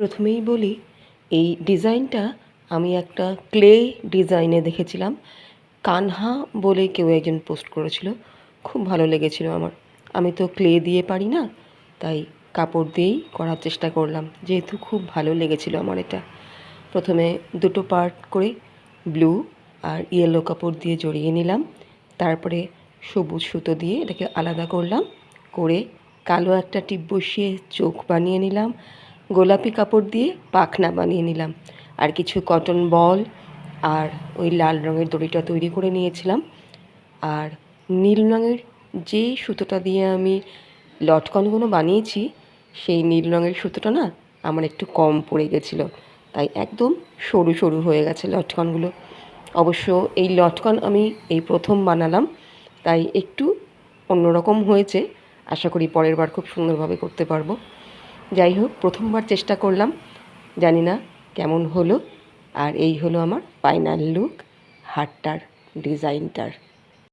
প্রথমেই বলি, এই ডিজাইনটা আমি একটা ক্লে ডিজাইনে দেখেছিলাম। কানহা বলে কেউ একজন পোস্ট করেছিল, খুব ভালো লেগেছিল আমার। আমি তো ক্লে দিয়ে পারি না, তাই কাপড় দিয়েই করার চেষ্টা করলাম, যেহেতু খুব ভালো লেগেছিল আমার এটা। প্রথমে দুটো পার্ট করে ব্লু আর ইয়েলো কাপড় দিয়ে জড়িয়ে নিলাম, তারপরে সবুজ সুতো দিয়ে এটাকে আলাদা করলাম, করে কালো একটা টিপ বসিয়ে চোখ বানিয়ে নিলাম, গোলাপি কাপড় দিয়ে পাখনা বানিয়ে নিলাম, আর কিছু কটন বল আর ওই লাল রঙের দড়িটা তৈরি করে নিয়েছিলাম। আর নীল রঙের যে সুতোটা দিয়ে আমি লটকনগুলো বানিয়েছি, সেই নীল রঙের সুতোটা না আমার একটু কম পড়ে গেছিলো, তাই একদম সরু সরু হয়ে গেছে লটকনগুলো। অবশ্য এই লটকন আমি এই প্রথম বানালাম, তাই একটু অন্যরকম হয়েছে। আশা করি পরের বার খুব সুন্দরভাবে করতে পারবো। যাই হোক, প্রথমবার চেষ্টা করলাম, জানি না কেমন হলো। আর এই হলো আমার ফাইনাল লুক হারটার ডিজাইনটার।